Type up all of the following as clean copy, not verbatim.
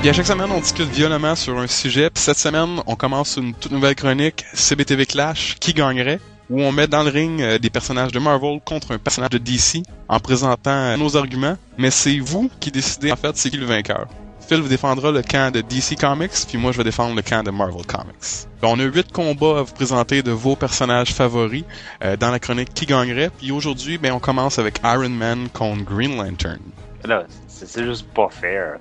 Puis à chaque semaine, on discute violemment sur un sujet. Puis cette semaine, on commence une toute nouvelle chronique, CBTV Clash, qui gagnerait? Où on met dans le ring des personnages de Marvel contre un personnage de DC en présentant nos arguments. Mais c'est vous qui décidez en fait c'est qui le vainqueur. Phil vous défendra le camp de DC Comics, puis moi je vais défendre le camp de Marvel Comics. On a 8 combats à vous présenter de vos personnages favoris dans la chronique qui gagnerait. Puis aujourd'hui, on commence avec Iron Man contre Green Lantern. Là, c'est juste pas fair.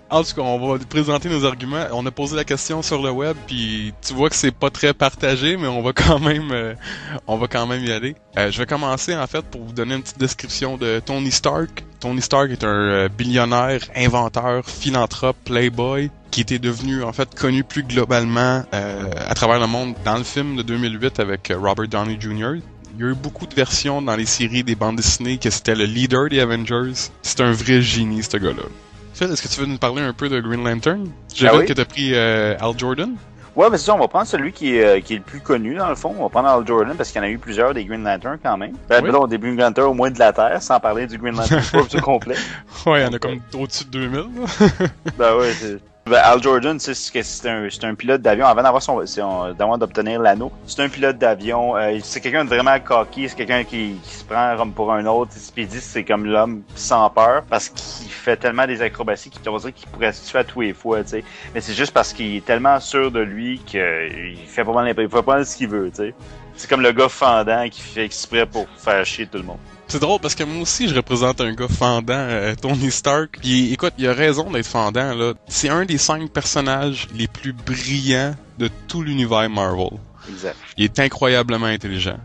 En tout cas, on va présenter nos arguments. On a posé la question sur le web, puis tu vois que c'est pas très partagé, mais on va quand même y aller. Je vais commencer en fait pour vous donner une petite description de Tony Stark. Tony Stark est un billionnaire, inventeur, philanthrope, playboy, qui était devenu en fait connu plus globalement à travers le monde dans le film de 2008 avec Robert Downey Jr. Il y a eu beaucoup de versions dans les séries des bandes dessinées que c'était le leader des Avengers. C'est un vrai génie, ce gars-là. Phil, est-ce que tu veux nous parler un peu de Green Lantern? J'ai vu que t'as pris Hal Jordan. Ouais, mais c'est ça, on va prendre celui qui est le plus connu, dans le fond. On va prendre Hal Jordan, parce qu'il y en a eu plusieurs des Green Lantern, quand même. Oui. Là, des Green Lantern au moins de la Terre, sans parler du Green Lantern Corps au complet. Ouais, il y en a comme au-dessus de 2000, Ben ouais, Hal Jordan, c'est un pilote d'avion. Avant d'avoir d'obtenir l'anneau, c'est un pilote d'avion. C'est quelqu'un de vraiment cocky. C'est quelqu'un qui se prend pour un autre. Speedy, c'est comme l'homme sans peur parce qu'il fait tellement des acrobaties qu'il pourrait se tuer à tous les fois, tu sais. Mais c'est juste parce qu'il est tellement sûr de lui qu'il fait pas mal ce qu'il veut, tu sais. C'est comme le gars fendant qui fait exprès pour faire chier tout le monde. C'est drôle parce que moi aussi je représente un gars fendant, Tony Stark. Puis écoute, il a raison d'être fendant là. C'est un des 5 personnages les plus brillants de tout l'univers Marvel. Exact. Il est incroyablement intelligent.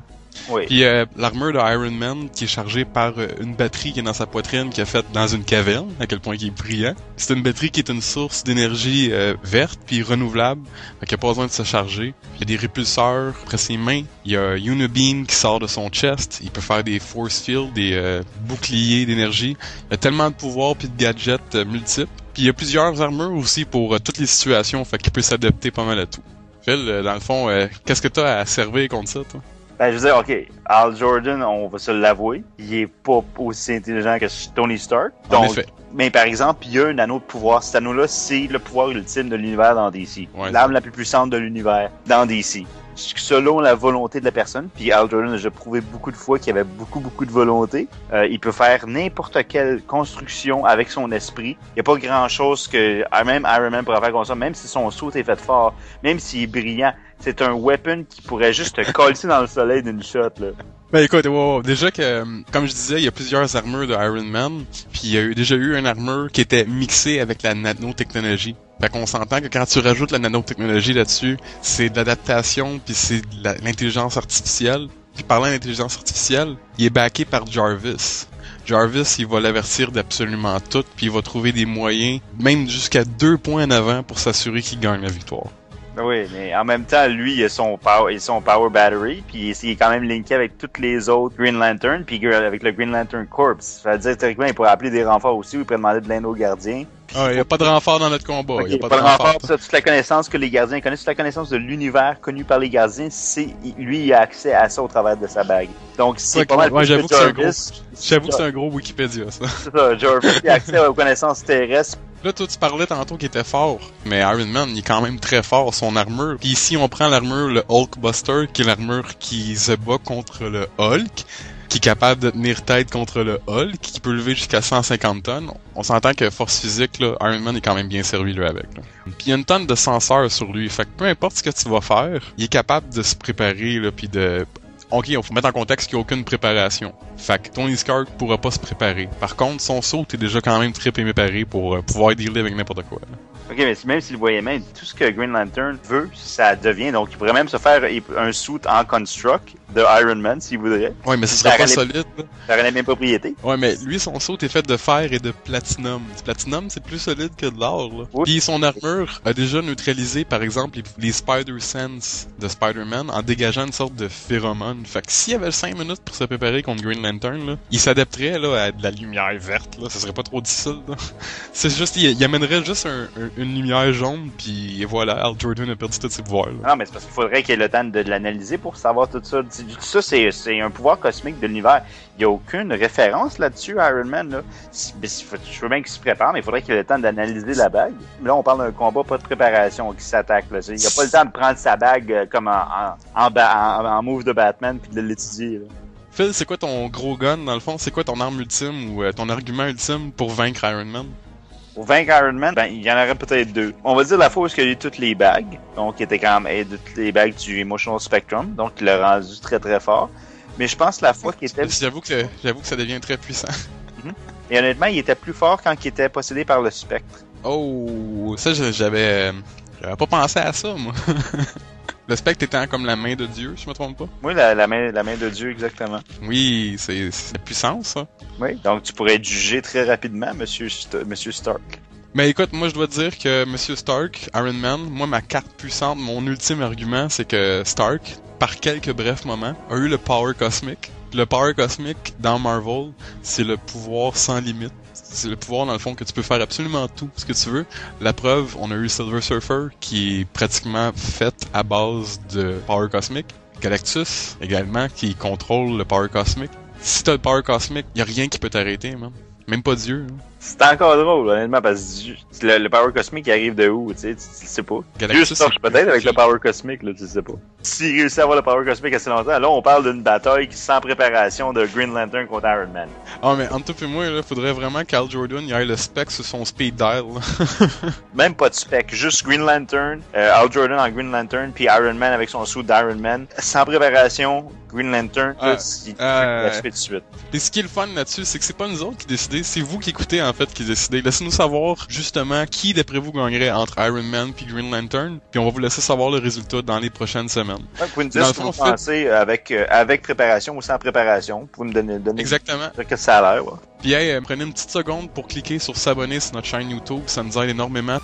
Oui. Puis l'armure de Iron Man qui est chargée par une batterie qui est dans sa poitrine qui est faite dans une caverne, à quel point il est brillant. C'est une batterie qui est une source d'énergie verte puis renouvelable, fait qu'il n'y a pas besoin de se charger. Il y a des répulseurs après ses mains. Il y a Unibeam qui sort de son chest. Il peut faire des force fields, des boucliers d'énergie. Il y a tellement de pouvoirs puis de gadgets multiples. Puis il y a plusieurs armures aussi pour toutes les situations, fait qu'il peut s'adapter pas mal à tout. Phil, dans le fond, qu'est-ce que t'as à servir contre ça, toi? Ben, je veux dire, OK, Hal Jordan, on va se l'avouer, il est pas aussi intelligent que Tony Stark. En effet. Mais par exemple, il y a un anneau de pouvoir. Cet anneau-là, c'est le pouvoir ultime de l'univers dans DC. Ouais, l'arme la plus puissante de l'univers dans DC. Selon la volonté de la personne, puis Hal Jordan a déjà prouvé beaucoup de fois qu'il avait beaucoup de volonté. Il peut faire n'importe quelle construction avec son esprit. Il n'y a pas grand-chose que même Iron Man pourrait faire comme ça, même si son saut est fait fort, même s'il est brillant. C'est un weapon qui pourrait juste te coller dans le soleil d'une shot, là. Ben écoute, déjà que, comme je disais, il y a plusieurs armures de Iron Man, puis il y a déjà eu une armure qui était mixée avec la nanotechnologie. Fait qu'on s'entend que quand tu rajoutes la nanotechnologie là-dessus, c'est de l'adaptation, puis c'est de l'intelligence artificielle. Puis parlant d'intelligence artificielle, il est backé par Jarvis. Jarvis, il va l'avertir d'absolument tout, puis il va trouver des moyens, même jusqu'à 2 points en avant pour s'assurer qu'il gagne la victoire. Oui, mais en même temps, lui, il a son power battery, puis il est quand même linké avec toutes les autres Green Lantern, puis avec le Green Lantern Corps. Ça veut dire, théoriquement, il pourrait appeler des renforts aussi, ou il pourrait demander de l'aide aux gardiens. Il n'y a pas de renfort dans notre combat. Okay, il n'y a pas de renfort. Toute la connaissance que les gardiens connaissent, toute la connaissance de l'univers connu par les gardiens, lui, il a accès à ça au travers de sa bague. Donc, c'est pas mal plus j'avoue que Jarvis. J'avoue que c'est un gros Wikipédia, ça. C'est ça, Jarvis, il a accès aux connaissances terrestres. Là, toi, tu parlais tantôt qu'il était fort, mais Iron Man, il est quand même très fort, son armure. Puis ici, on prend l'armure, le Hulkbuster, qui est l'armure qui se bat contre le Hulk, qui est capable de tenir tête contre le Hulk, qui peut lever jusqu'à 150 tonnes. On s'entend que force physique, là, Iron Man est quand même bien servi, lui, avec. Là. Puis il y a une tonne de senseurs sur lui, fait que peu importe ce que tu vas faire, il est capable de se préparer, là, puis de... OK, il faut mettre en contexte qu'il n'y a aucune préparation. Fait que Tony Stark pourra pas se préparer. Par contre, son saut est déjà quand même très préparé pour pouvoir dealer avec n'importe quoi. Là. OK, mais même s'il voyait même, tout ce que Green Lantern veut, ça devient. Donc, il pourrait même se faire un suit en construct de Iron Man, s'il voudrait. Ouais, mais ce serait pas solide. Ça aurait les mêmes propriétés. Ouais, mais lui, son saut est fait de fer et de platinum. Du platinum, c'est plus solide que de l'or, là. Oui. Puis son armure a déjà neutralisé, par exemple, les Spider-Sense de Spider-Man en dégageant une sorte de phéromone. Fait que s'il y avait 5 minutes pour se préparer contre Green Lantern, là, il s'adapterait là, à de la lumière verte. Là. Ça serait pas trop difficile. Là. C'est juste, il amènerait juste une lumière jaune, puis voilà, Hal Jordan a perdu tous ses pouvoirs. Là. Non, mais c'est parce qu'il faudrait qu'il ait le temps de l'analyser pour savoir tout ça. Tout ça, c'est un pouvoir cosmique de l'univers. Il n'y a aucune référence là-dessus à Iron Man. Là. Je veux bien qu'il se prépare, mais il faudrait qu'il ait le temps d'analyser la bague. Là, on parle d'un combat, pas de préparation, qui s'attaque. Là. Il n'y a pas le temps de prendre sa bague comme en move de Batman puis de l'étudier. Là. Phil, c'est quoi ton gros gun, dans le fond? C'est quoi ton arme ultime ou ton argument ultime pour vaincre Iron Man? Pour vaincre Iron Man, ben, il y en aurait peut-être deux. On va dire la fois où il y a eu toutes les bagues. Donc, il était quand même toutes les bagues du Emotional Spectrum. Donc, il l'a rendu très très fort. Mais je pense la fois qu'il était... J'avoue que ça devient très puissant. Et honnêtement, il était plus fort quand il était possédé par le Spectre. Oh, ça j'avais pas pensé à ça, moi. Le Spectre étant comme la main de Dieu, si je me trompe pas. Oui, la main de Dieu, exactement. Oui, c'est la puissance, ça. Oui, donc tu pourrais être jugé très rapidement, Monsieur Stark. Mais écoute, moi je dois te dire que Monsieur Stark, Iron Man, moi ma carte puissante, mon ultime argument, c'est que Stark, par quelques brefs moments, a eu le power cosmique. Le power cosmique, dans Marvel, c'est le pouvoir sans limite. C'est le pouvoir, dans le fond, que tu peux faire absolument tout ce que tu veux. La preuve, on a eu Silver Surfer, qui est pratiquement fait à base de power cosmique. Galactus, également, qui contrôle le power cosmique. Si t'as le power cosmique, y a rien qui peut t'arrêter, man. Même pas Dieu. Hein. C'est encore drôle, honnêtement, parce que le power cosmique il arrive de où, tu sais, tu le sais pas. Galactus, Dieu se torche peut-être avec le power cosmique, là, tu le sais pas. S'il réussit à avoir le power cosmique assez longtemps, là, on parle d'une bataille sans préparation de Green Lantern contre Iron Man. Ah, mais entre toi et moi, là, faudrait vraiment qu'Hal Jordan y ait le spec sur son speed dial. Même pas de spec, juste Green Lantern, Hal Jordan en Green Lantern, puis Iron Man avec son suit d'Iron Man. Sans préparation, Green Lantern, il fait de suite. Et ce qui est le fun là-dessus, c'est que c'est pas nous autres qui décidez, c'est vous qui écoutez en fait qui décidez. Laissez-nous savoir justement qui d'après vous gagnerait entre Iron Man puis Green Lantern, puis on va vous laisser savoir le résultat dans les prochaines semaines. Ouais, vous pouvez nous dire ce que vous pensez avec préparation ou sans préparation. Vous pouvez me donner exactement ce que ça a l'air. Ouais. Puis hey, prenez une petite seconde pour cliquer sur s'abonner sur notre chaîne YouTube, ça nous aide énormément.